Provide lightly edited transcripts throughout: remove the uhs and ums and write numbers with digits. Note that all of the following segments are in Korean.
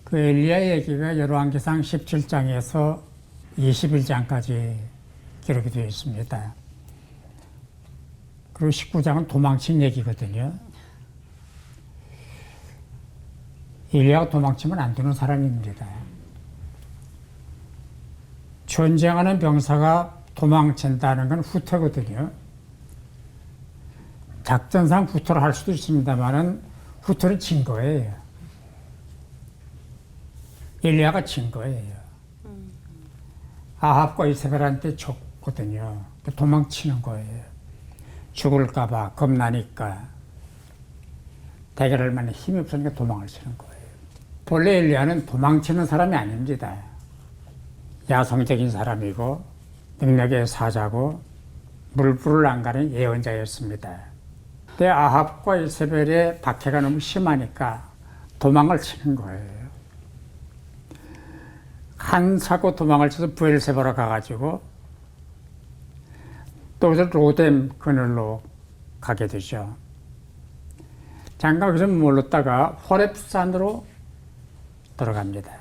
그 엘리야 얘기가 열왕기상 17장에서 21장까지 기록이 되어 있습니다. 그리고 19장은 도망친 얘기거든요. 엘리야가 도망치면 안 되는 사람입니다. 전쟁하는 병사가 도망친다는 건 후퇴거든요. 작전상 후퇴를 할 수도 있습니다만은 후퇴는 진 거예요. 엘리야가 진 거예요. 아합과 이세벨한테 졌거든요. 도망치는 거예요. 죽을까봐 겁나니까 대결할 만한 힘이 없으니까 도망을 치는 거예요. 본래 엘리야는 도망치는 사람이 아닙니다. 야성적인 사람이고 능력의 사자고 물불을 안 가는 예언자였습니다. 근데 아합과 이세벨의 박해가 너무 심하니까 도망을 치는 거예요. 한사고 도망을 쳐서 브엘세바로 가가지고 또 로뎀 그늘로 가게 되죠. 잠깐 거기서 머물렀다가 호렙산으로 들어갑니다.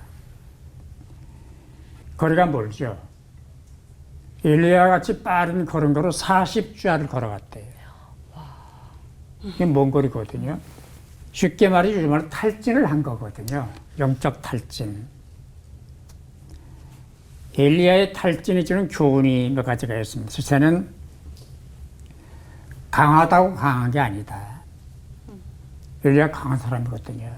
거리가 멀죠. 엘리야 같이 빠른 걸음걸이로 40주야를 걸어갔대요. 이게 먼 거리거든요. 쉽게 말해 요즘은 탈진을 한 거거든요. 영적 탈진. 엘리야의 탈진이 주는 교훈이 몇 가지가 있습니다. 첫째는 강하다고 강한 게 아니다. 엘리야 강한 사람이거든요.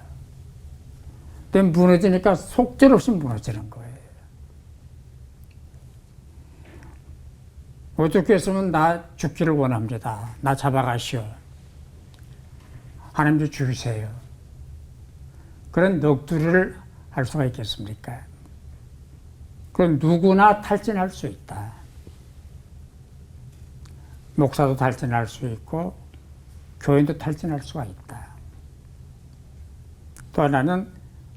근데 무너지니까 속절없이 무너지는 거예요. 어떻게 했으면 나 죽기를 원합니다. 나 잡아가시오. 하나님도 죽이세요. 그런 넋두리를 할 수가 있겠습니까? 그럼 누구나 탈진할 수 있다. 목사도 탈진할 수 있고 교인도 탈진할 수가 있다. 또 하나는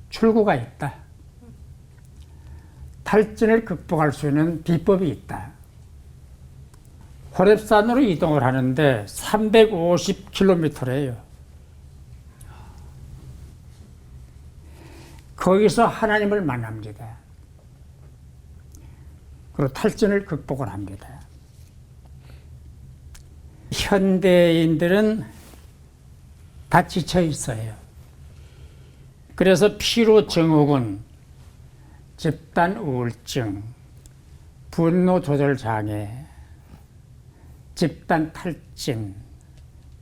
출구가 있다. 탈진을 극복할 수 있는 비법이 있다. 호렙산으로 이동을 하는데 350km래요. 거기서 하나님을 만납니다. 그리고 탈진을 극복을 합니다. 현대인들은 다 지쳐 있어요. 그래서 피로 증후군, 집단 우울증, 분노 조절 장애, 집단 탈진,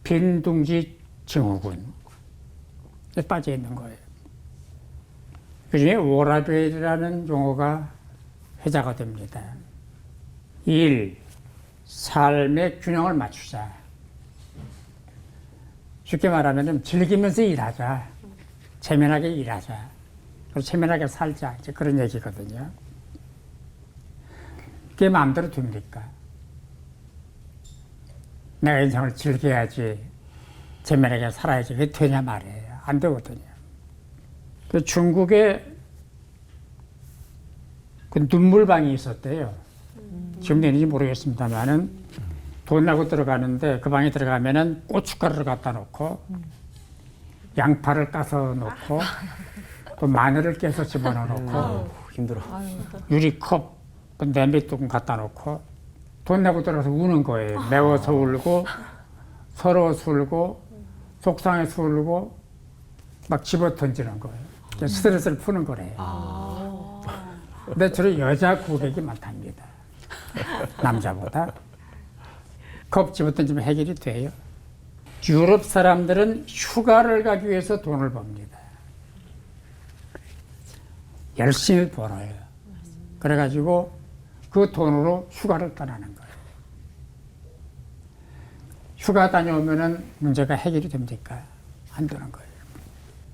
빈둥지 증후군에 빠져 있는 거예요. 그중에 워라벨이라는 용어가 회자가 됩니다. 1. 삶의 균형을 맞추자. 쉽게 말하면 즐기면서 일하자. 체면하게 일하자. 그리고 체면하게 살자. 이제 그런 얘기거든요. 그게 마음대로 됩니까? 내가 인생을 즐겨야지, 체면하게 살아야지. 그게 되냐 말이에요. 안 되거든요. 그 중국에 그 눈물방이 있었대요. 지금 되는지 모르겠습니다만은 돈 내고 들어가는데 그 방에 들어가면은 고춧가루를 갖다 놓고 양파를 까서 놓고 또 마늘을 깨서 집어넣어 놓고 힘들어. 유리컵, 냄비뚜껑 갖다 놓고 돈 내고 들어가서 우는 거예요. 매워서 울고 서러워서 울고 속상해서 울고 막 집어 던지는 거예요. 스트레스를 푸는 거래요. 근데 주로 여자 고객이 많답니다. 남자보다. 컵 집어 던지면 해결이 돼요. 유럽 사람들은 휴가를 가기 위해서 돈을 법니다. 열심히 벌어요. 그래가지고 그 돈으로 휴가를 떠나는 거예요. 휴가 다녀오면은 문제가 해결이 됩니까? 안 되는 거예요.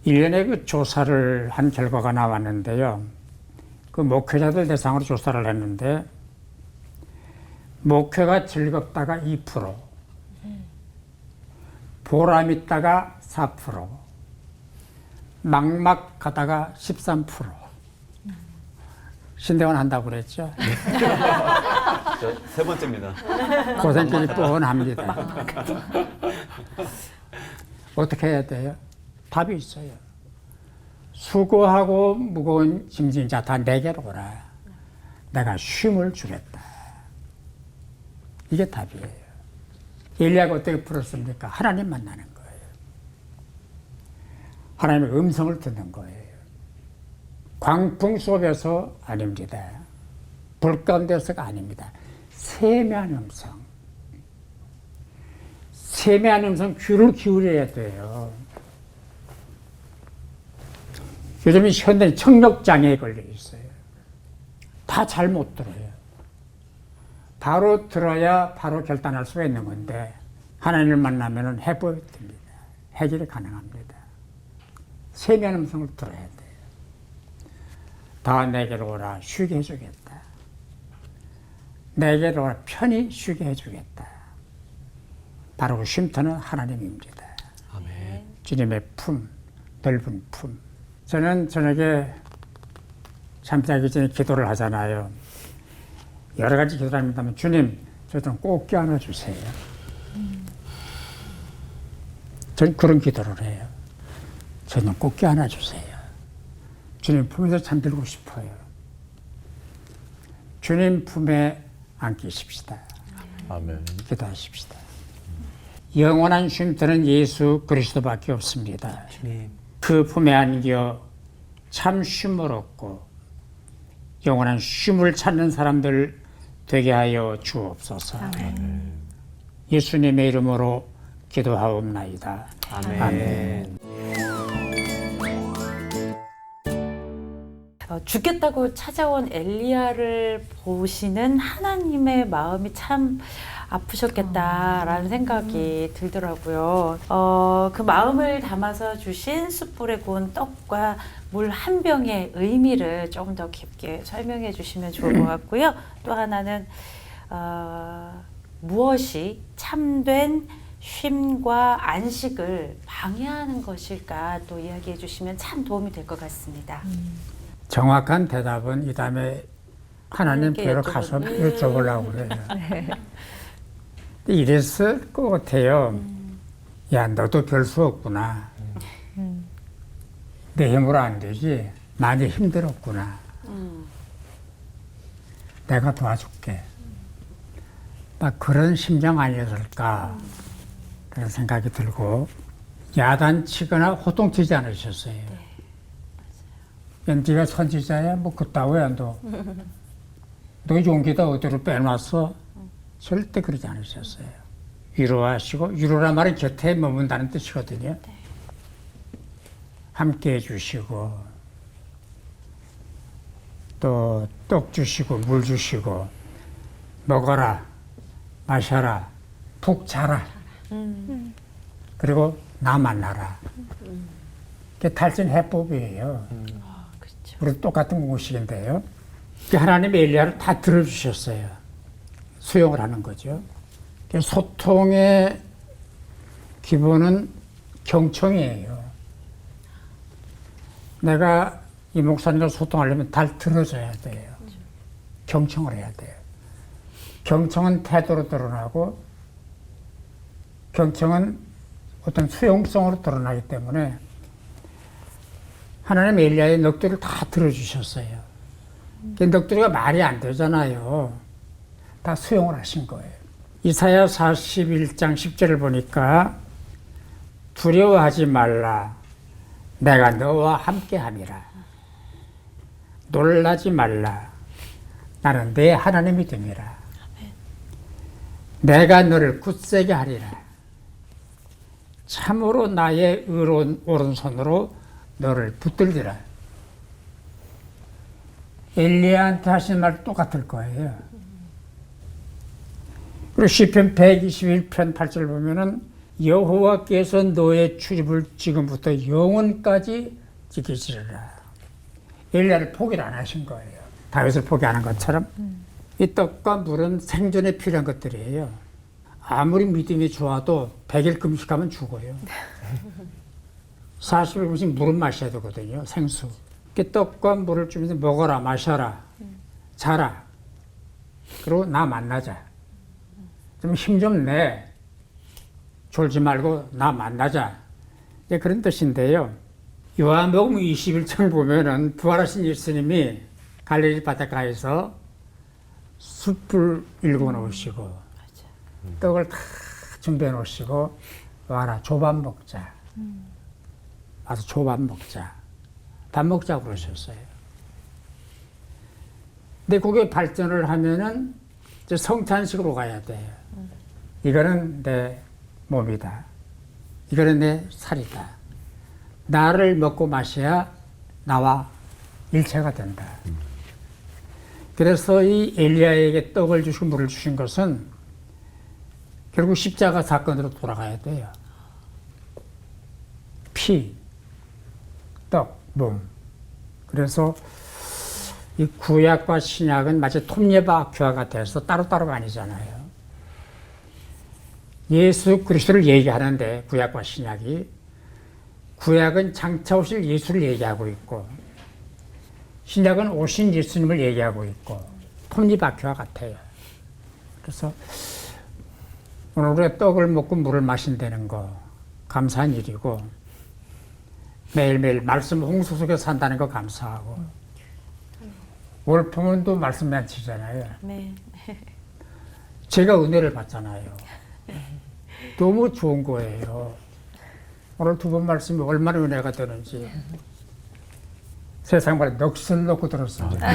1년에 그 조사를 한 결과가 나왔는데요. 그 목회자들 대상으로 조사를 했는데 목회가 즐겁다가 2%, 보람 있다가 4%, 막막하다가 13%. 신대원 한다고 그랬죠? 저 세 번째입니다. 고생길이 뻔합니다. 어떻게 해야 돼요? 답이 있어요. 수고하고 무거운 짐진 자 다 내게로 오라. 내가 쉼을 주겠다. 이게 답이에요. 엘리야가 어떻게 풀었습니까? 하나님 만나는 거예요. 하나님의 음성을 듣는 거예요. 광풍 속에서 아닙니다. 불 가운데서가 아닙니다. 세미한 음성. 세미한 음성 귀를 기울여야 돼요. 요즘 현대는 청력장애에 걸려 있어요. 다 잘못 들어요. 바로 들어야 바로 결단할 수가 있는 건데 하나님을 만나면 해법이 됩니다. 해결이 가능합니다. 세미한 음성을 들어야 돼요. 다 내게로 오라 쉬게 해주겠다. 내게로 오라 편히 쉬게 해주겠다. 바로 그 쉼터는 하나님입니다. 아멘. 주님의 품, 넓은 품. 저는 저녁에 잠자기 전에 기도를 하잖아요. 여러 가지 기도를 합니다만 주님, 저 좀 꼭 껴안아 주세요. 전 그런 기도를 해요. 저는 꼭 껴안아 주세요. 주님 품에서 잠들고 싶어요. 주님 품에 안기십시다. 아멘. 기도하십시다. 영원한 쉼터는 예수 그리스도밖에 없습니다. 그 품에 안겨 참 쉼을 얻고 영원한 쉼을 찾는 사람들 되게 하여 주옵소서. 예수님의 이름으로 기도하옵나이다. 아멘. 죽겠다고 찾아온 엘리야를 보시는 하나님의 마음이 참 아프셨겠다라는 생각이 들더라고요. 그 마음을 담아서 주신 숯불에 구운 떡과 물 한 병의 의미를 조금 더 깊게 설명해 주시면 좋을 것 같고요. 또 하나는 무엇이 참된 쉼과 안식을 방해하는 것일까 또 이야기해 주시면 참 도움이 될 것 같습니다. 정확한 대답은 이 다음에 하나님 하나님께 뵈러 여쭤보는- 가서 여쭤보려고 그래요. 이랬을 것 같아요. 야, 너도 별 수 없구나. 내 힘으로 안 되지. 많이 힘들었구나. 내가 도와줄게. 막 그런 심정 아니었을까. 그런 생각이 들고 야단치거나 호통치지 않으셨어요. 네가 선지자야? 뭐 그따위야 너. 너 용기다 어디로 빼놨어? 절대 그러지 않으셨어요. 위로하시고 위로란 말은 곁에 머문다는 뜻이거든요. 함께 해주시고 또 떡 주시고 물 주시고 먹어라 마셔라 푹 자라 그리고 나 만나라. 그게 탈진 해법이에요. 그렇죠. 우리 똑같은 공식인데요. 하나님이 엘리야를 다 들어주셨어요. 수용을 하는 거죠. 소통의 기본은 경청이에요. 내가 이 목사님과 소통하려면 잘 들어줘야 돼요. 경청을 해야 돼요. 경청은 태도로 드러나고 경청은 어떤 수용성으로 드러나기 때문에 하나님 엘리야의 넋두리를 다 들어주셨어요. 넋두리가 말이 안 되잖아요. 다 수용을 하신 거예요. 이사야 41장 10절을 보니까 두려워하지 말라. 내가 너와 함께함이라. 놀라지 말라. 나는 내 하나님이 됨이라. 내가 너를 굳세게 하리라. 참으로 나의 의로운 오른손으로 너를 붙들리라. 엘리야한테 하신 말 똑같을 거예요. 그리고 시편 121편 8절 보면은 여호와께서 너의 출입을 지금부터 영원까지 지키시리라. 엘리야를 포기를 안 하신 거예요. 다윗을 포기하는 것처럼 이 떡과 물은 생존에 필요한 것들이에요. 아무리 믿음이 좋아도 100일 금식하면 죽어요. 40일 금식 물은 마셔야 되거든요. 생수. 떡과 물을 주면서 먹어라 마셔라 자라 그리고 나 만나자. 좀 힘 좀 내. 졸지 말고 나 만나자. 그런 뜻인데요. 요한복음 21장 보면은 부활하신 예수님이 갈릴리 바닷가에서 숯불 일궈 놓으시고 떡을 다 준비해 놓으시고 와라 조밥 먹자. 와서 조밥 먹자. 밥 먹자고 그러셨어요. 근데 그게 발전을 하면은 이제 성찬식으로 가야 돼요. 이거는 내 몸이다. 이거는 내 살이다. 나를 먹고 마셔야 나와 일체가 된다. 그래서 이 엘리야에게 떡을 주시고 물을 주신 것은 결국 십자가 사건으로 돌아가야 돼요. 피, 떡, 몸. 그래서 이 구약과 신약은 마치 톱니바퀴와 돼서 따로따로가 아니잖아요. 예수 그리스도를 얘기하는데 구약과 신약이 구약은 장차 오실 예수를 얘기하고 있고 신약은 오신 예수님을 얘기하고 있고 톱니바퀴와 같아요. 그래서 오늘 우리가 떡을 먹고 물을 마신다는 거 감사한 일이고 매일매일 말씀 홍수 속에 산다는 거 감사하고 월평은 또 말씀 맺히잖아요. 네. 제가 은혜를 받잖아요. 너무 좋은 거예요. 오늘 두 번 말씀이 얼마나 은혜가 되는지 세상 말에 넋을 놓고 들었습니다.